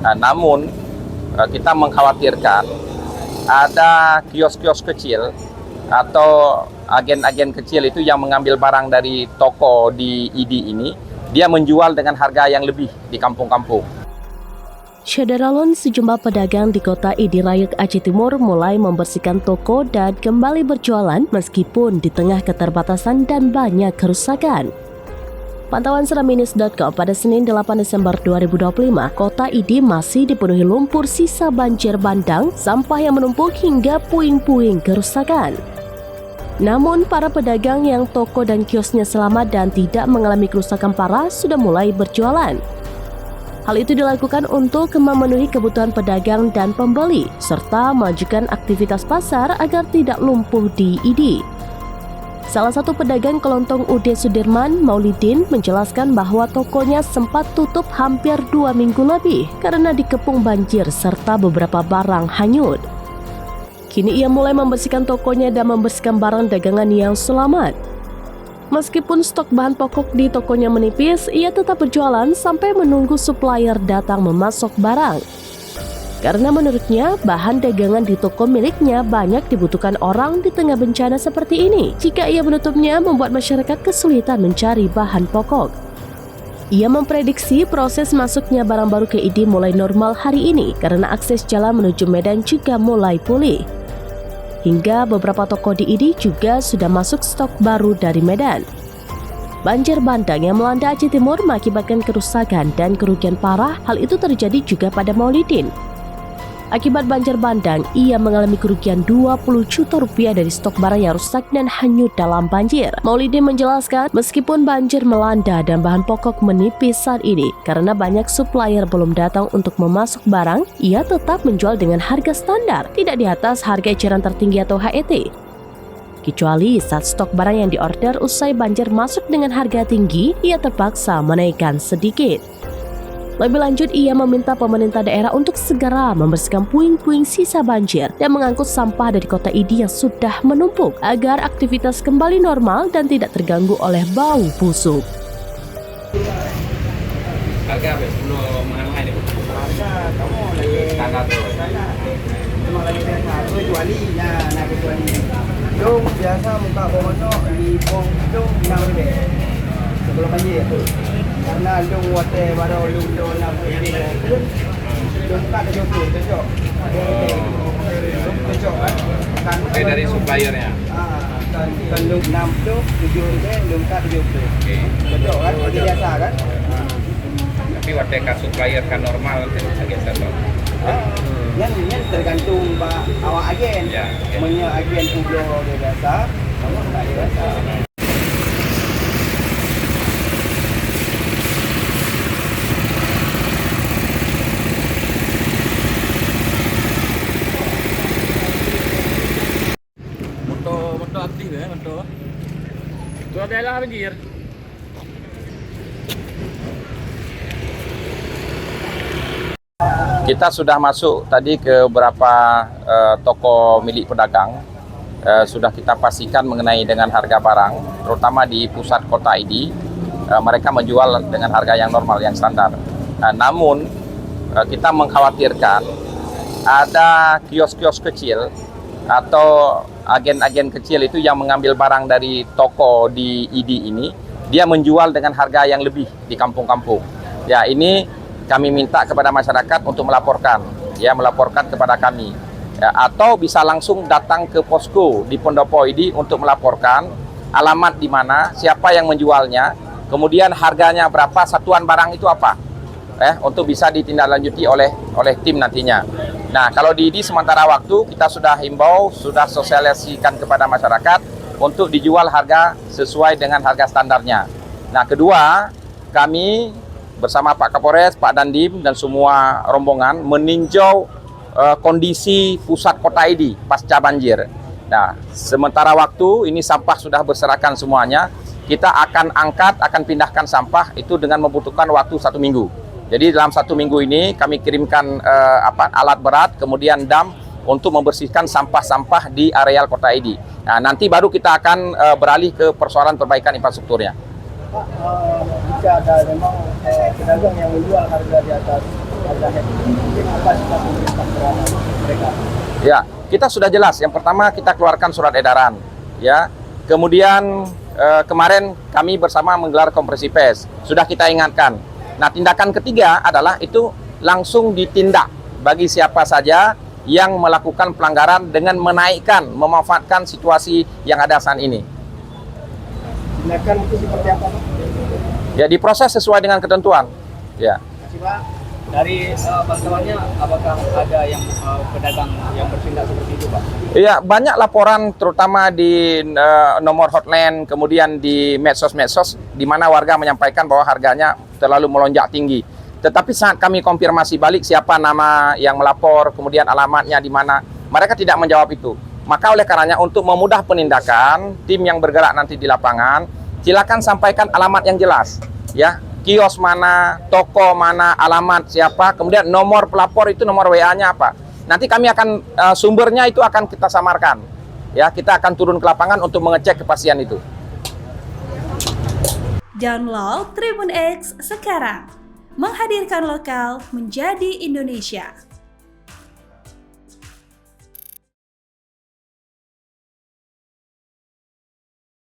Namun kita mengkhawatirkan ada kios-kios kecil atau agen-agen kecil itu yang mengambil barang dari toko di ID ini, dia menjual dengan harga yang lebih di kampung-kampung. Syederalun, sejumlah pedagang di kota ID Rayek Aceh Timur mulai membersihkan toko dan kembali berjualan meskipun di tengah keterbatasan dan banyak kerusakan. Pantauan seraminis.com pada Senin 8 Desember 2025, kota ID masih dipenuhi lumpur sisa banjir bandang, sampah yang menumpuk hingga puing-puing kerusakan. Namun, para pedagang yang toko dan kiosnya selamat dan tidak mengalami kerusakan parah sudah mulai berjualan. Hal itu dilakukan untuk memenuhi kebutuhan pedagang dan pembeli, serta memajukan aktivitas pasar agar tidak lumpuh di ID. Salah satu pedagang kelontong UD Sudirman, Maulidin, menjelaskan bahwa tokonya sempat tutup hampir 2 minggu lebih karena dikepung banjir serta beberapa barang hanyut. Kini ia mulai membersihkan tokonya dan membersihkan barang dagangan yang selamat. Meskipun stok bahan pokok di tokonya menipis, ia tetap berjualan sampai menunggu supplier datang memasok barang. Karena menurutnya, bahan dagangan di toko miliknya banyak dibutuhkan orang di tengah bencana seperti ini. Jika ia menutupnya, membuat masyarakat kesulitan mencari bahan pokok. Ia memprediksi proses masuknya barang baru ke ID mulai normal hari ini karena akses jalan menuju Medan juga mulai pulih. Hingga beberapa toko di ID juga sudah masuk stok baru dari Medan. Banjir bandang yang melanda Aceh Timur mengakibatkan kerusakan dan kerugian parah. Hal itu terjadi juga pada Maulidin. Akibat banjir bandang, ia mengalami kerugian 20 juta rupiah dari stok barang yang rusak dan hanyut dalam banjir. Maulidin menjelaskan, meskipun banjir melanda dan bahan pokok menipis saat ini, karena banyak supplier belum datang untuk memasok barang, ia tetap menjual dengan harga standar, tidak di atas harga eceran tertinggi atau HET. Kecuali saat stok barang yang diorder usai banjir masuk dengan harga tinggi, ia terpaksa menaikkan sedikit. Lebih lanjut, ia meminta pemerintah daerah untuk segera membersihkan puing-puing sisa banjir dan mengangkut sampah dari kota ID yang sudah menumpuk agar aktivitas kembali normal dan tidak terganggu oleh bau busuk. Harga belum mengenai ini. Harga kamu lagi Tanggal tuh. cuma lagi biasa kecuali nak kecuali dong biasa muka bono di pom dong 6 deh sebelum banjir karena dong water baru dong 6 deh dong tak ada jauh cocok cocok kan Dari suppliernya. kan dong 6 tu 7 deh dong tak 70 cocok kan jadi biasa kan. Tapi watekan supplier kan normal nanti bisa geser loh. Yang tergantung awak agen. Ya, ya. Punya agen Uglo dia biasa, kamu tak dia biasa. Motor aktif ya, motor. Itu adalah banjir. Kita sudah masuk tadi ke beberapa toko milik pedagang. Sudah kita pastikan mengenai dengan harga barang, terutama di pusat kota ID, mereka menjual dengan harga yang normal, yang standar. Namun kita mengkhawatirkan ada kios-kios kecil atau agen-agen kecil itu yang mengambil barang dari toko di ID ini, dia menjual dengan harga yang lebih di kampung-kampung. Ya, ini kami minta kepada masyarakat untuk melaporkan kepada kami, ya, atau bisa langsung datang ke posko di Pendopo ID untuk melaporkan alamat di mana, siapa yang menjualnya, kemudian harganya berapa, satuan barang itu apa, untuk bisa ditindaklanjuti oleh tim nantinya. Nah, kalau di ID sementara waktu kita sudah himbau, sudah sosialisasikan kepada masyarakat untuk dijual harga sesuai dengan harga standarnya. Nah, kedua, kami bersama Pak Kapolres, Pak Dandim, dan semua rombongan meninjau kondisi pusat kota ID pasca banjir. Nah, sementara waktu ini sampah sudah berserakan semuanya, kita akan angkat, akan pindahkan sampah itu dengan membutuhkan waktu 1 minggu. Jadi dalam 1 minggu ini kami kirimkan alat berat, kemudian dam untuk membersihkan sampah-sampah di areal kota ID. Nah, nanti baru kita akan beralih ke persoalan perbaikan infrastrukturnya. Jika ada memang pedagang yang menjual harga di atas Ya, kita sudah jelas. Yang pertama kita keluarkan surat edaran, ya. Kemudian kemarin kami bersama menggelar konferensi pers. Sudah kita ingatkan. Nah, tindakan ketiga adalah itu langsung ditindak bagi siapa saja yang melakukan pelanggaran dengan menaikkan, memanfaatkan situasi yang ada saat ini. Tindakan itu seperti apa, Pak? Ya, diproses sesuai dengan ketentuan. Ya. Terima kasih, Pak. Dari pantauannya, apakah ada yang pedagang yang bertindak seperti itu, Pak? Iya, banyak laporan terutama di nomor hotline, kemudian di medsos-medsos di mana warga menyampaikan bahwa harganya terlalu melonjak tinggi. Tetapi saat kami konfirmasi balik siapa nama yang melapor, kemudian alamatnya di mana, mereka tidak menjawab itu. Maka oleh karenanya untuk memudah penindakan, tim yang bergerak nanti di lapangan, silakan sampaikan alamat yang jelas, ya. Kios mana, toko mana, alamat siapa, kemudian nomor pelapor itu nomor WA-nya apa. Nanti kami akan sumbernya itu akan kita samarkan. Ya, kita akan turun ke lapangan untuk mengecek kepastian itu. Download Tribun X sekarang. Menghadirkan lokal menjadi Indonesia.